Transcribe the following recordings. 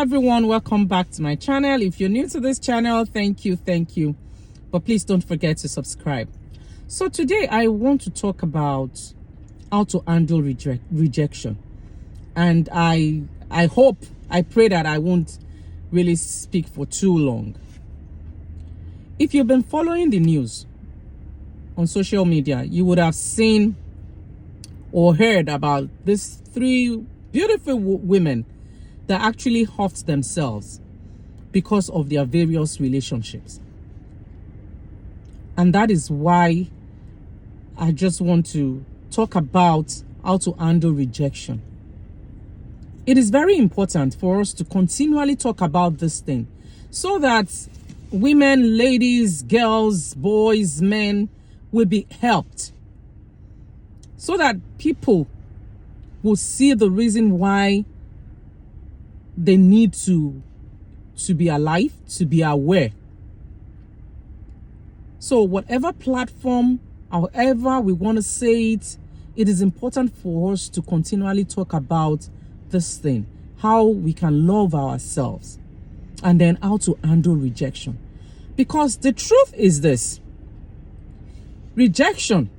everyone, welcome back to my channel. If you're new to this channel, thank you, but please don't forget to subscribe. So today I want to talk about how to handle rejection, and I pray that I won't really speak for too long. If you've been following the news on social media, you would have seen or heard about these three beautiful women that actually hurt themselves because of their various relationships. And that is why I just want to talk about how to handle rejection. It is very important for us to continually talk about this thing so that women, ladies, girls, boys, men will be helped, so that people will see the reason why they need to be alive, to be aware. So whatever platform, however we want to say it, it is important for us to continually talk about this thing, how we can love ourselves, and then how to handle rejection. Because the truth is this: rejection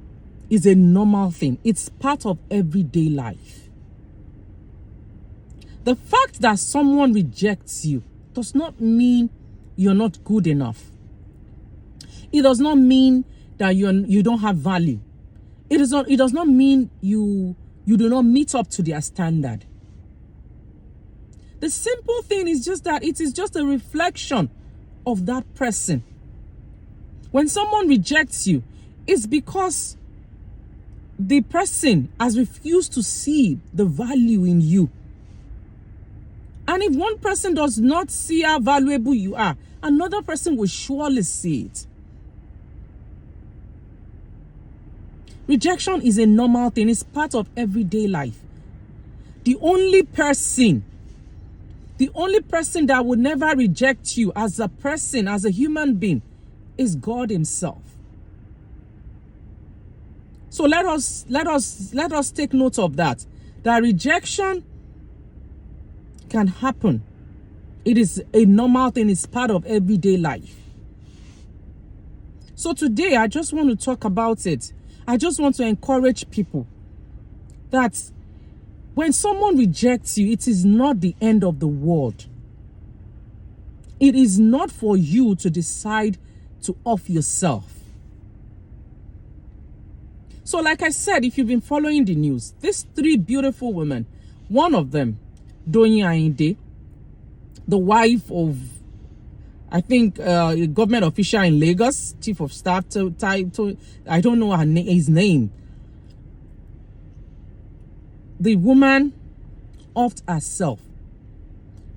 is a normal thing. It's part of everyday life. The fact that someone rejects you does not mean you're not good enough. It does not mean that you don't have value. It does not mean you do not meet up to their standard. The simple thing is just that it is just a reflection of that person. When someone rejects you, it's because the person has refused to see the value in you. And if one person does not see how valuable you are, another person will surely see it. Rejection is a normal thing. It's part of everyday life. The only person that would never reject you as a person, as a human being, is God himself. So let us take note of that. That rejection can happen. It is a normal thing. It's part of everyday life. So today I just want to talk about it. I just want to encourage people that when someone rejects you, it is not the end of the world. It is not for you to decide to off yourself. So like I said, if you've been following the news, these three beautiful women, one of them, Doyin Ayinde, the wife of, I think, a government official in Lagos, chief of staff, I don't know his name. The woman offed herself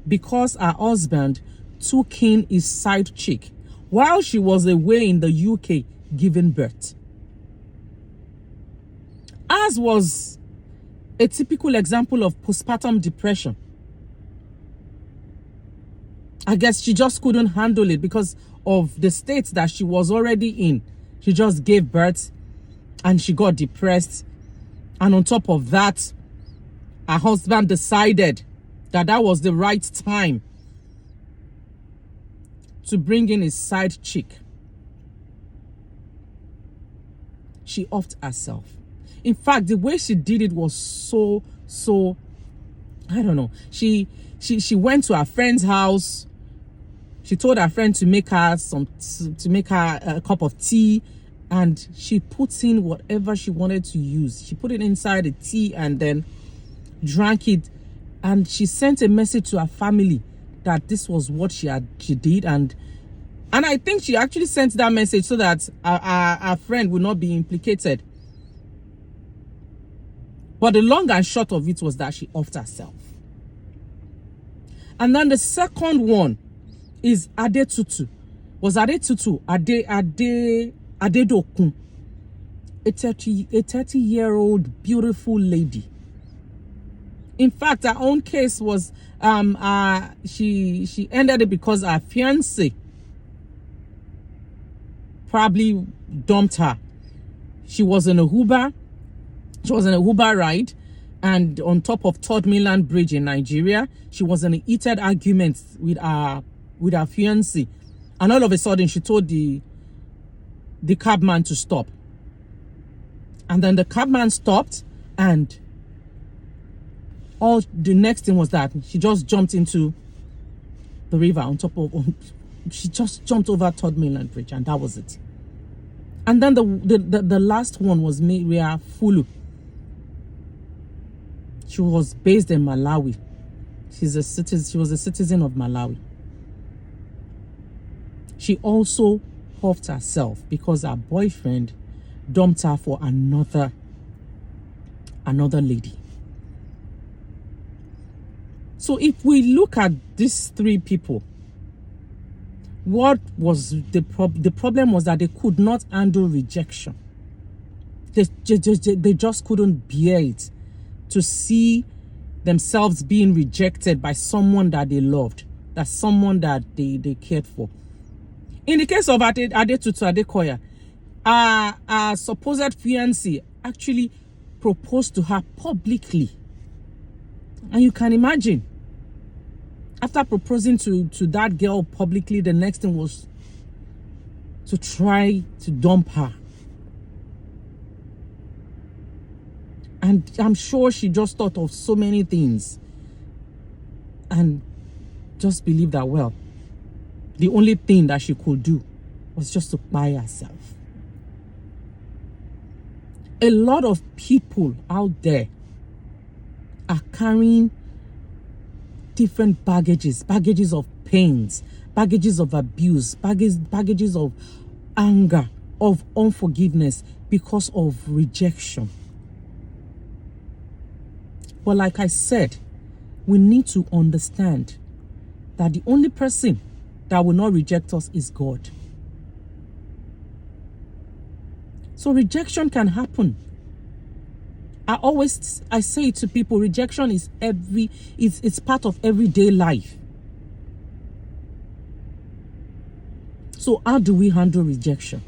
because her husband took in his side chick while she was away in the UK giving birth. As was a typical example of postpartum depression. I guess she just couldn't handle it because of the state that she was already in. She just gave birth and she got depressed. And on top of that, her husband decided that that was the right time to bring in his side chick. She offed herself. In fact, the way she did it was so I don't know. She went to her friend's house. She told her friend to make her a cup of tea, and she put in whatever she wanted to use. She put it inside the tea and then drank it, and she sent a message to her family that this was what she did, and I think she actually sent that message so that our friend would not be implicated. But the long and short of it was that she offed herself. And then the second one is Adetutu. Adedokun. A 30-year-old beautiful lady. In fact, her own case was she ended it because her fiancé probably dumped her. She was in a Uber ride, and on top of Third Mainland Bridge in Nigeria. She was in a heated argument with her fiancé, and all of a sudden she told the cabman to stop, and then the cabman stopped, and all the next thing was that she just jumped into the river on top of she just jumped over Third Mainland Bridge, and that was it. And then the last one was Maria Fulu. She was based in Malawi. She was a citizen of Malawi. She also huffed herself because her boyfriend dumped her for another lady. So if we look at these three people, what was the problem was that they could not handle rejection. They just couldn't bear it, to see themselves being rejected by someone that they loved, that someone that they cared for. In the case of Adetutu Adekoya, our supposed fiancé actually proposed to her publicly. And you can imagine, after proposing to that girl publicly, the next thing was to try to dump her. And I'm sure she just thought of so many things and just believed that, well, the only thing that she could do was just to buy herself. A lot of people out there are carrying different baggages of pains, baggages of abuse, baggages of anger, of unforgiveness because of rejection. But like I said, we need to understand that the only person that will not reject us is God. So rejection can happen. I say it to people, rejection is it's part of everyday life. So how do we handle rejection?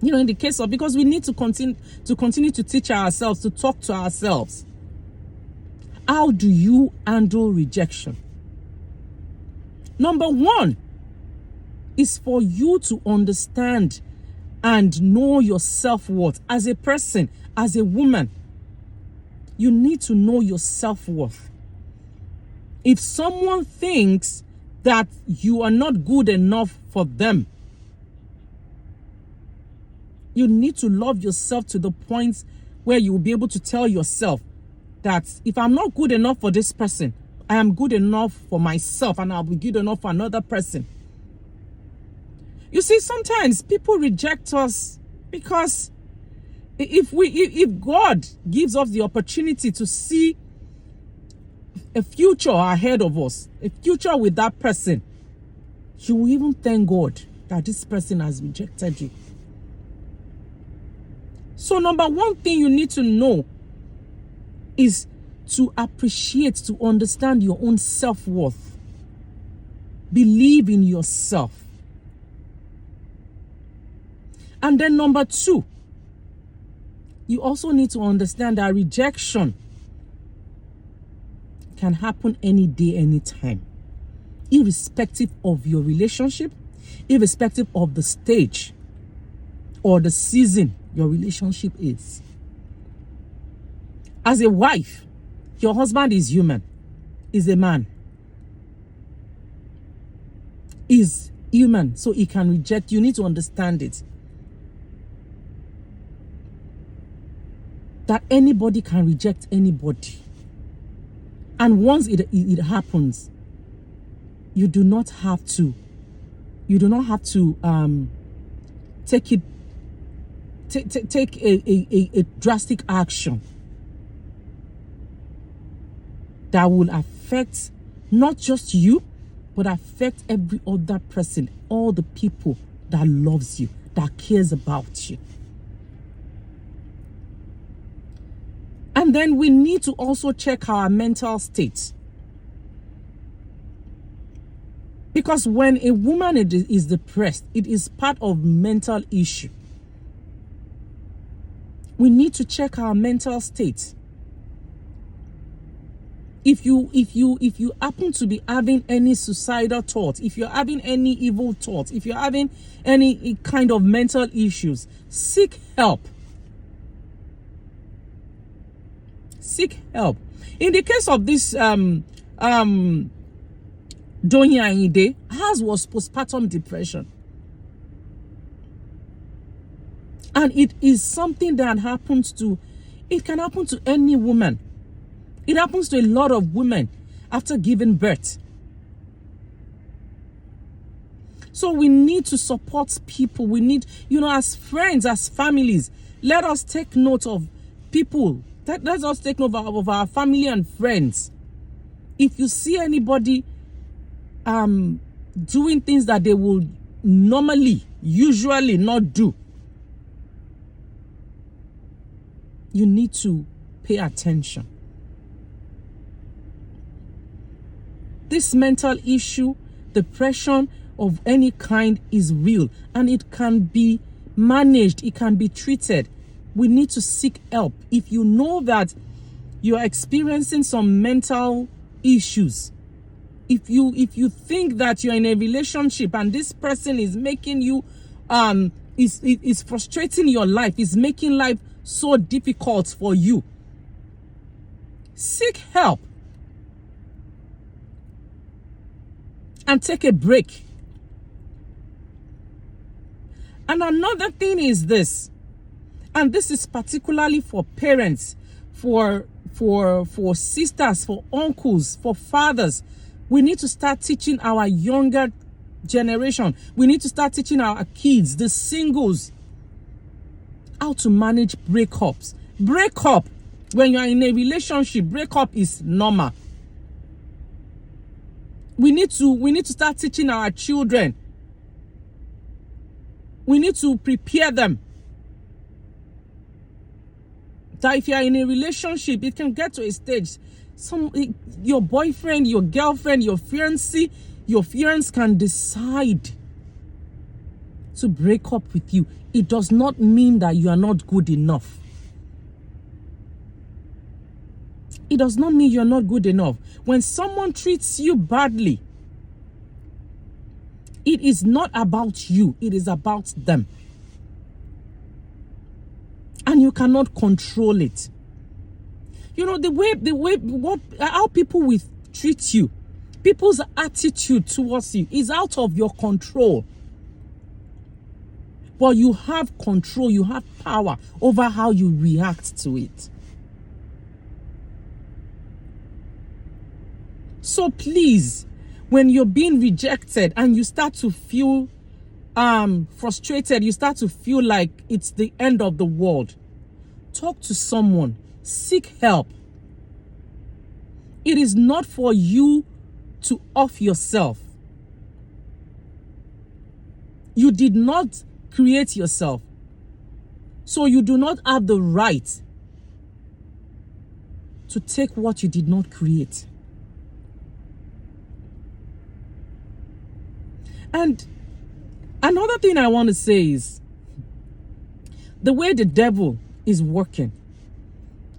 In the case of, because we need to continue to teach ourselves, to talk to ourselves. How do you handle rejection? Number one is for you to understand and know your self-worth as a person, as a woman. You need to know your self-worth. If someone thinks that you are not good enough for them, you need to love yourself to the point where you will be able to tell yourself that if I'm not good enough for this person, I am good enough for myself, and I'll be good enough for another person. You see, sometimes people reject us because if God gives us the opportunity to see a future ahead of us, a future with that person, you will even thank God that this person has rejected you. So number one thing you need to know is to appreciate, to understand your own self-worth. Believe in yourself. And then number two, you also need to understand that rejection can happen any day, anytime, irrespective of your relationship, irrespective of the stage or the season your relationship is. As a wife, your husband is human, is a man, is human, so he can reject. You need to understand it. That anybody can reject anybody. And once it happens, you do not have to take a drastic action that will affect not just you, but affect every other person, all the people that loves you, that cares about you. And then we need to also check our mental state. Because when a woman is depressed, it is part of mental issue. We need to check our mental state. If you happen to be having any suicidal thoughts, if you're having any evil thoughts, if you're having any kind of mental issues, seek help. Seek help. In the case of this Donya Inde, hers was postpartum depression. And it is something that happens to, it can happen to any woman. It happens to a lot of women after giving birth. So we need to support people. We need, as friends, as families, let us take note of people. Let us take note of our family and friends. If you see anybody doing things that they will usually not do, you need to pay attention. This mental issue, depression of any kind, is real, and it can be managed, it can be treated. We need to seek help. If you know that you are experiencing some mental issues, if you think that you're in a relationship and this person is making you is frustrating your life, is making life so difficult for you, seek help and take a break. And another thing is this, and this is particularly for parents, for sisters, for uncles, for fathers. We need to start teaching our younger generation. We need to start teaching our kids, the singles, how to manage breakups. Breakup, when you are in a relationship, breakup is normal. We need to start teaching our children. We need to prepare them that if you are in a relationship, it can get to a stage. Your boyfriend, your girlfriend, your fiancé, your fiancé can decide to break up with you. It does not mean that you are not good enough. It does not mean you're not good enough. When someone treats you badly, it is not about you, it is about them. And you cannot control it. How people will treat you, people's attitude towards you is out of your control. But you have control, you have power over how you react to it. So please, when you're being rejected and you start to feel frustrated, you start to feel like it's the end of the world, talk to someone, seek help. It is not for you to off yourself. You did not create yourself, so you do not have the right to take what you did not create. And another thing I want to say is the way the devil is working,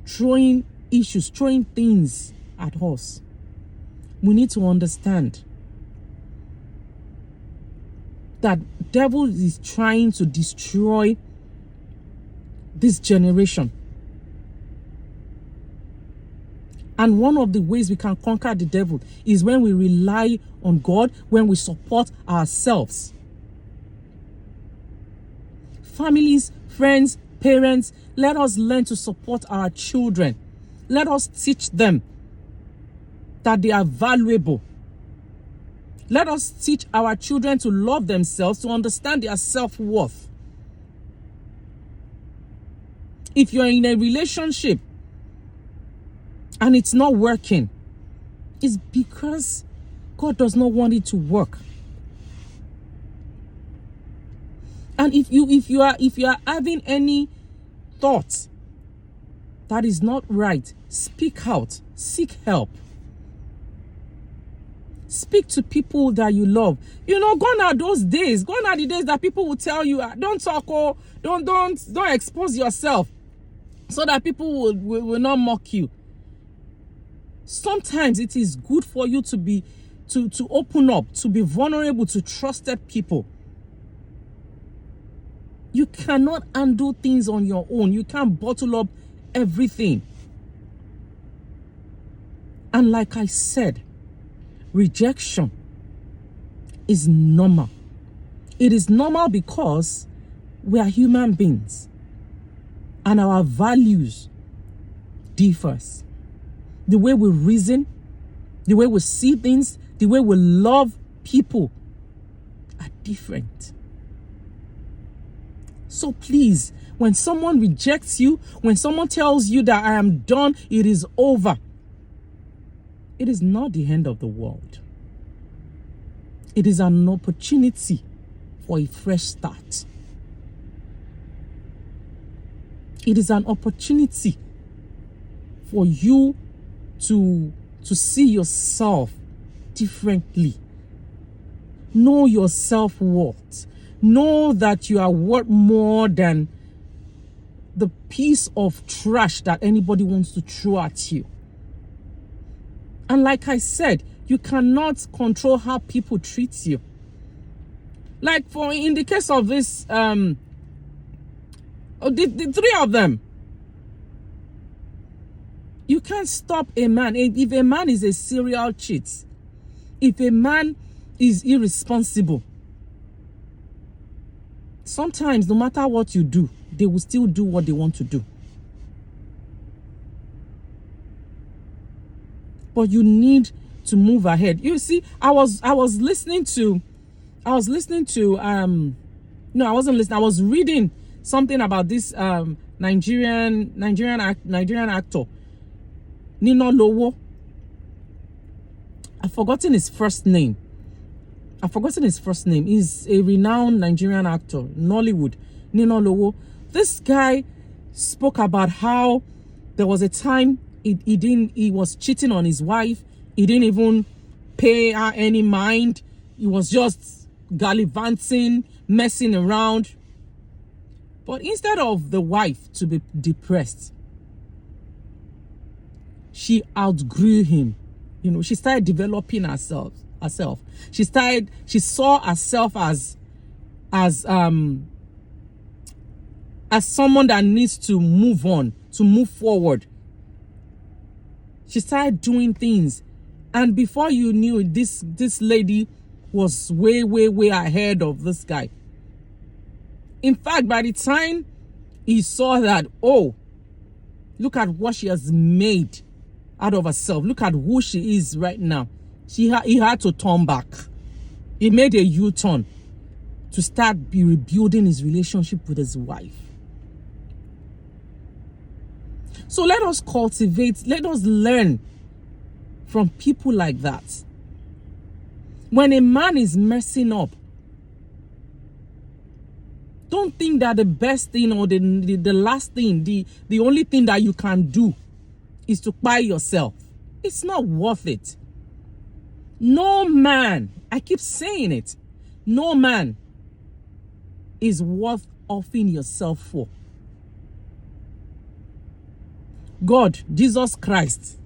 throwing issues, throwing things at us. We need to understand that devil is trying to destroy this generation. And one of the ways we can conquer the devil is when we rely on God, when we support ourselves. Families, friends, parents, let us learn to support our children. Let us teach them that they are valuable. Let us teach our children to love themselves, to understand their self-worth. If you're in a relationship and it's not working, it's because God does not want it to work. And if you are having any thoughts that is not right, speak out, seek help. Speak to people that you love. Gone are those days. Gone are the days that people will tell you, don't talk, don't expose yourself, so that people will not mock you. Sometimes it is good for you to open up, to be vulnerable to trusted people. You cannot undo things on your own. You can't bottle up everything. And like I said, rejection is normal. It is normal because we are human beings and our values differs. The way we reason, the way we see things, the way we love people are different. So please, when someone rejects you, when someone tells you that I am done, it is over, it is not the end of the world. It is an opportunity for a fresh start. It is an opportunity for you to see yourself differently. Know your self-worth. Know that you are worth more than the piece of trash that anybody wants to throw at you. And like I said, you cannot control how people treat you. Like in the case of this, the three of them, you can't stop a man. If a man is a serial cheat, if a man is irresponsible, sometimes no matter what you do, they will still do what they want to do. But you need to move ahead. You see, I was listening to no, I wasn't listening. I was reading something about this Nigerian actor Nino Lowo. I've forgotten his first name. He's a renowned Nigerian actor, Nollywood, Nino Lowo. This guy spoke about how there was a time he was cheating on his wife. He didn't even pay her any mind. He was just gallivanting, messing around. But instead of the wife to be depressed, she outgrew him. You know, she started developing herself. She saw herself as someone that needs to move on, to move forward. She started doing things, and before you knew it, this lady was way ahead of this guy. In fact, by the time he saw that, oh, look at what she has made out of herself, look at who she is right now, he had to turn back. He made a U-turn to start rebuilding his relationship with his wife. So let us learn from people like that. When a man is messing up, don't think that the best thing or the last thing, the only thing that you can do is to buy yourself. It's not worth it. No man, I keep saying it, no man is worth offing yourself for. God, Jesus Christ,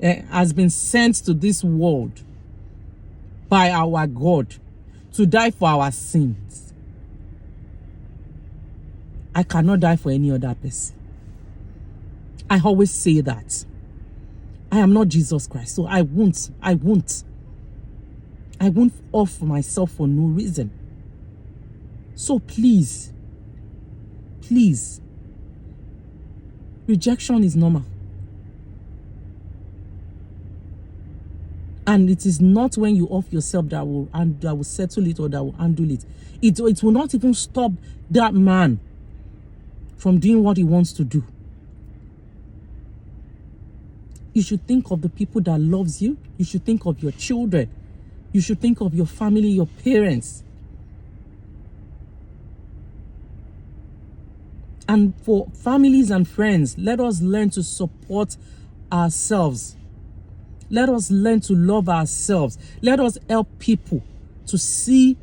has been sent to this world by our God to die for our sins. I cannot die for any other person. I always say that. I am not Jesus Christ, so I won't offer myself for no reason. So please, rejection is normal. And it is not when you off yourself that will settle it or that will handle it. It will not even stop that man from doing what he wants to do. You should think of the people that loves you. You should think of your children. You should think of your family, your parents. And for families and friends, let us learn to support ourselves. Let us learn to love ourselves. Let us help people to see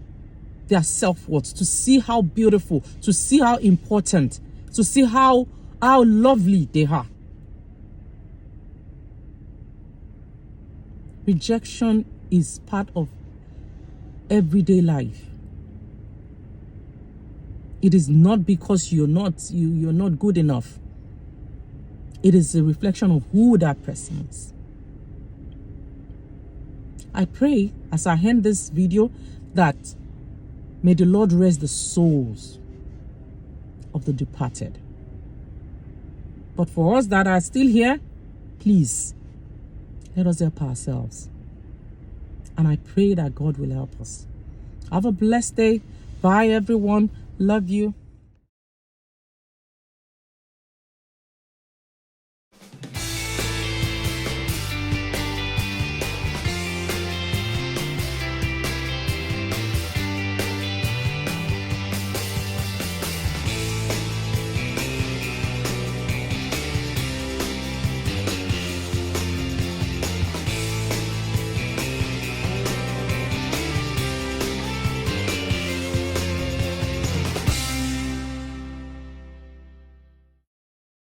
their self-worth, to see how beautiful, to see how important, to see how lovely they are. Rejection is part of everyday life. It is not because you're not good enough. It is a reflection of who that person is. I pray as I end this video that may the Lord rest the souls of the departed. But for us that are still here, please, let us help ourselves. And I pray that God will help us. Have a blessed day. Bye, everyone. Love you.